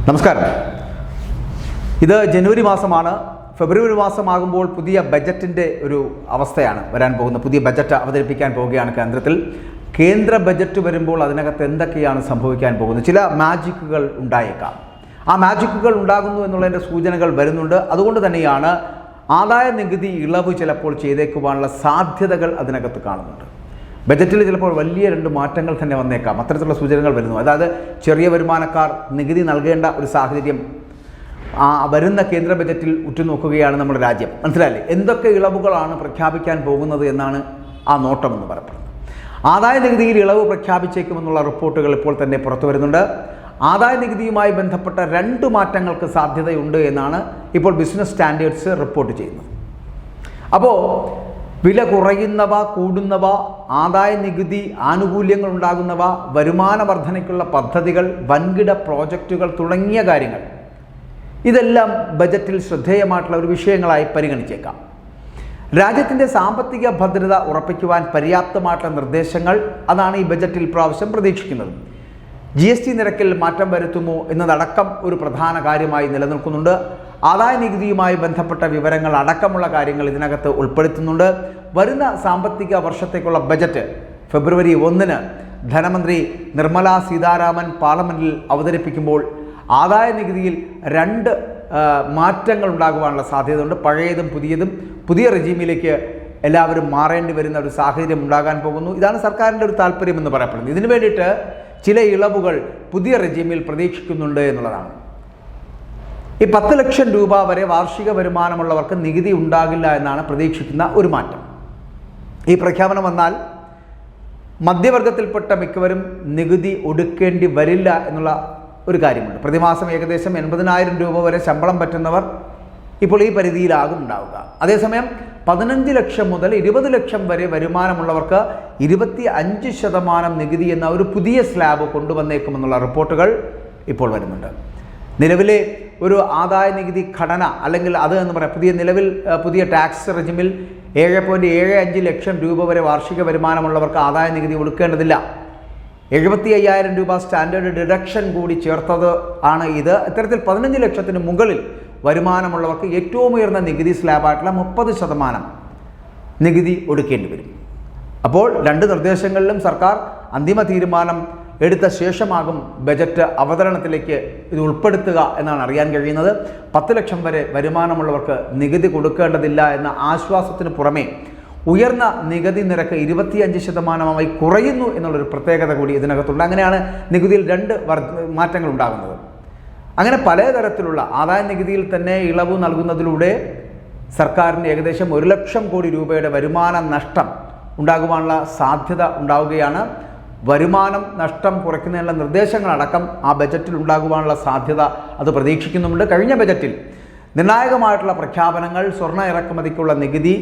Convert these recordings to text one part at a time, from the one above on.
നമസ്കാരം. ഇത് ജനുവരി മാസമാണ്. ഫെബ്രുവരി മാസമാകുമ്പോൾ പുതിയ ബജറ്റിൻ്റെ ഒരു അവസ്ഥയാണ് വരാൻ പോകുന്നത്. പുതിയ ബജറ്റ് അവതരിപ്പിക്കാൻ പോവുകയാണ് കേന്ദ്രത്തിൽ. കേന്ദ്ര ബജറ്റ് വരുമ്പോൾ അതിനകത്ത് എന്തൊക്കെയാണ് സംഭവിക്കാൻ പോകുന്നത്? ചില മാജിക്കുകൾ ഉണ്ടായേക്കാം. ആ മാജിക്കുകൾ ഉണ്ടാകുന്നു എന്നുള്ളതിൻ്റെ സൂചനകൾ വരുന്നുണ്ട്. അതുകൊണ്ട് തന്നെയാണ് ആദായ നികുതി ഇളവ് ചിലപ്പോൾ ചെയ്തേക്കുവാനുള്ള സാധ്യതകൾ അതിനകത്ത് കാണുന്നുണ്ട്. ബജറ്റിൽ ചിലപ്പോൾ വലിയ രണ്ട് മാറ്റങ്ങൾ തന്നെ വന്നേക്കാം. അത്തരത്തിലുള്ള സൂചനകൾ വരുന്നു. അതായത് ചെറിയ വരുമാനക്കാർ നികുതി നൽകേണ്ട ഒരു സാഹചര്യം വരുന്ന കേന്ദ്ര ബജറ്റിൽ ഉറ്റുനോക്കുകയാണ് നമ്മുടെ രാജ്യം. മനസ്സിലായില്ലേ? എന്തൊക്കെ ഇളവുകളാണ് പ്രഖ്യാപിക്കാൻ പോകുന്നത് എന്നാണ് ആ നോട്ടമെന്ന് പറയപ്പെടുന്നത്. ആദായ നികുതിയിൽ ഇളവ് പ്രഖ്യാപിച്ചേക്കുമെന്നുള്ള റിപ്പോർട്ടുകൾ ഇപ്പോൾ തന്നെ പുറത്തു വരുന്നുണ്ട്. ആദായ നികുതിയുമായി ബന്ധപ്പെട്ട 2 മാറ്റങ്ങൾക്ക് സാധ്യതയുണ്ട് എന്നാണ് ഇപ്പോൾ ബിസിനസ് സ്റ്റാൻഡേർഡ്സ് റിപ്പോർട്ട് ചെയ്യുന്നത്. അപ്പോൾ വില കുറയുന്നവ, കൂടുന്നവ, ആദായ നികുതി ആനുകൂല്യങ്ങൾ ഉണ്ടാകുന്നവ, വരുമാന വർധനയ്ക്കുള്ള പദ്ധതികൾ, വൻകിട പ്രോജക്റ്റുകൾ തുടങ്ങിയ കാര്യങ്ങൾ ഇതെല്ലാം ബജറ്റിൽ ശ്രദ്ധേയമായിട്ടുള്ള ഒരു വിഷയങ്ങളായി പരിഗണിച്ചേക്കാം. രാജ്യത്തിൻ്റെ സാമ്പത്തിക ഭദ്രത ഉറപ്പിക്കുവാൻ പര്യാപ്തമായിട്ടുള്ള നിർദ്ദേശങ്ങൾ അതാണ് ഈ ബജറ്റിൽ പ്രാവശ്യം പ്രതീക്ഷിക്കുന്നത്. GST നിരക്കിൽ മാറ്റം വരുത്തുമോ എന്നതടക്കം ഒരു പ്രധാന കാര്യമായി നിലനിൽക്കുന്നുണ്ട്. ആദായ നികുതിയുമായി ബന്ധപ്പെട്ട വിവരങ്ങൾ അടക്കമുള്ള കാര്യങ്ങൾ ഇതിനകത്ത് ഉൾപ്പെടുത്തുന്നുണ്ട്. വരുന്ന സാമ്പത്തിക വർഷത്തേക്കുള്ള ബജറ്റ് ഫെബ്രുവരി 1 ധനമന്ത്രി നിർമ്മല സീതാരാമൻ പാർലമെൻറ്റിൽ അവതരിപ്പിക്കുമ്പോൾ ആദായ നികുതിയിൽ 2 മാറ്റങ്ങൾ ഉണ്ടാകുവാനുള്ള സാധ്യതയുണ്ട്. പഴയതും പുതിയതും, പുതിയ റെജീമിലേക്ക് എല്ലാവരും മാറേണ്ടി വരുന്ന ഒരു സാഹചര്യം ഉണ്ടാകാൻ പോകുന്നു. ഇതാണ് സർക്കാരിൻ്റെ ഒരു താല്പര്യം എന്ന് പറയപ്പെടുന്നത്. ഇതിനു വേണ്ടിയിട്ട് ചില ഇളവുകൾ പുതിയ റെജീമിൽ പ്രതീക്ഷിക്കുന്നുണ്ട് എന്നുള്ളതാണ്. ഈ 10 ലക്ഷം രൂപ വരെ വാർഷിക വരുമാനമുള്ളവർക്ക് നികുതി ഉണ്ടാകില്ല എന്നാണ് പ്രതീക്ഷിക്കുന്ന ഒരു മാറ്റം. ഈ പ്രഖ്യാപനം വന്നാൽ മധ്യവർഗത്തിൽപ്പെട്ട മിക്കവരും നികുതി ഒടുക്കേണ്ടി വരില്ല എന്നുള്ള ഒരു കാര്യമുണ്ട്. പ്രതിമാസം ഏകദേശം 80,000 രൂപ വരെ ശമ്പളം പറ്റുന്നവർ ഇപ്പോൾ ഈ പരിധിയിലാകും ഉണ്ടാവുക. അതേസമയം 15 ലക്ഷം മുതൽ 20 ലക്ഷം വരെ വരുമാനമുള്ളവർക്ക് 25% നികുതി എന്ന ഒരു പുതിയ സ്ലാബ് കൊണ്ടുവന്നേക്കുമെന്നുള്ള റിപ്പോർട്ടുകൾ ഇപ്പോൾ വരുന്നുണ്ട്. നിലവിലെ ഒരു ആദായ നികുതി ഘടന അല്ലെങ്കിൽ അത് എന്ന് പറയാം, പുതിയ ടാക്സ് റെജിമിൽ 7.75 ലക്ഷം രൂപ വരെ വാർഷിക വരുമാനമുള്ളവർക്ക് ആദായ നികുതി ഒടുക്കേണ്ടതില്ല. 75,000 രൂപ സ്റ്റാൻഡേർഡ് ഡിഡക്ഷൻ കൂടി ചേർത്തത് ആണ് ഇത്. ഇത്തരത്തിൽ 15 ലക്ഷത്തിന് മുകളിൽ വരുമാനമുള്ളവർക്ക് ഏറ്റവും ഉയർന്ന നികുതി സ്ലാബായിട്ടുള്ള 30% നികുതി ഒടുക്കേണ്ടി വരും. അപ്പോൾ 2 നിർദ്ദേശങ്ങളിലും സർക്കാർ അന്തിമ തീരുമാനം എടുത്ത ശേഷമാകും ബജറ്റ് അവതരണത്തിലേക്ക് ഇത് ഉൾപ്പെടുത്തുക എന്നാണ് അറിയാൻ കഴിയുന്നത്. 10 ലക്ഷം വരെ വരുമാനമുള്ളവർക്ക് നികുതി കൊടുക്കേണ്ടതില്ല എന്ന ആശ്വാസത്തിന് പുറമെ ഉയർന്ന നികുതി നിരക്ക് 25% കുറയുന്നു എന്നുള്ളൊരു പ്രത്യേകത കൂടി ഇതിനകത്തുണ്ട്. അങ്ങനെയാണ് നികുതിയിൽ 2 മാറ്റങ്ങൾ ഉണ്ടാകുന്നത്. അങ്ങനെ പലതരത്തിലുള്ള ആദായ നികുതിയിൽ തന്നെ ഇളവ് നൽകുന്നതിലൂടെ സർക്കാരിന് ഏകദേശം 1 ലക്ഷം കോടി രൂപയുടെ വരുമാന നഷ്ടം ഉണ്ടാകുവാനുള്ള സാധ്യത ഉണ്ടാവുകയാണ്. വരുമാനം നഷ്ടം കുറയ്ക്കുന്നതിനുള്ള നിർദ്ദേശങ്ങളടക്കം ആ ബജറ്റിൽ ഉണ്ടാകുവാനുള്ള സാധ്യത അത് പ്രതീക്ഷിക്കുന്നുണ്ട്. കഴിഞ്ഞ ബജറ്റിൽ നിർണായകമായിട്ടുള്ള പ്രഖ്യാപനങ്ങൾ, സ്വർണ്ണ ഇറക്കുമതിക്കുള്ള നികുതി,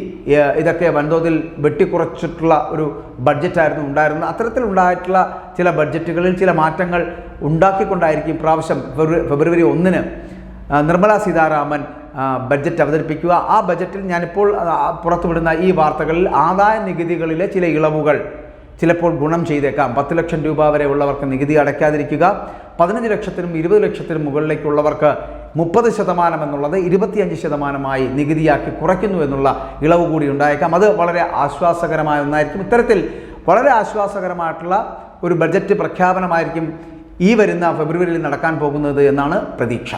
ഇതൊക്കെ വൻതോതിൽ വെട്ടിക്കുറച്ചിട്ടുള്ള ഒരു ബഡ്ജറ്റായിരുന്നു ഉണ്ടായിരുന്നത്. അത്തരത്തിലുണ്ടായിട്ടുള്ള ചില ബഡ്ജറ്റുകളിൽ ചില മാറ്റങ്ങൾ ഉണ്ടാക്കിക്കൊണ്ടായിരിക്കും പ്രാവശ്യം ഫെബ്രുവരി 1 നിർമ്മല സീതാരാമൻ ബഡ്ജറ്റ് അവതരിപ്പിക്കുക. ആ ബജറ്റിൽ ഞാനിപ്പോൾ പുറത്തുവിടുന്ന ഈ വാർത്തകളിൽ ആദായ നികുതികളിലെ ചില ഇളവുകൾ ചിലപ്പോൾ ഗുണം ചെയ്തേക്കാം. 10 ലക്ഷം രൂപ വരെ ഉള്ളവർക്ക് നികുതി അടയ്ക്കാതിരിക്കുക, 15 ലക്ഷത്തിനും 20 ലക്ഷത്തിനും മുകളിലേക്കുള്ളവർക്ക് 30% എന്നുള്ളത് 25% നികുതിയാക്കി കുറയ്ക്കുന്നു എന്നുള്ള ഇളവ് കൂടി ഉണ്ടായേക്കാം. അത് വളരെ ആശ്വാസകരമായ ഒന്നായിരിക്കും. ഇത്തരത്തിൽ വളരെ ആശ്വാസകരമായിട്ടുള്ള ഒരു ബജറ്റ് പ്രഖ്യാപനമായിരിക്കും ഈ വരുന്ന ഫെബ്രുവരിയിൽ നടക്കാൻ പോകുന്നത് എന്നാണ് പ്രതീക്ഷ.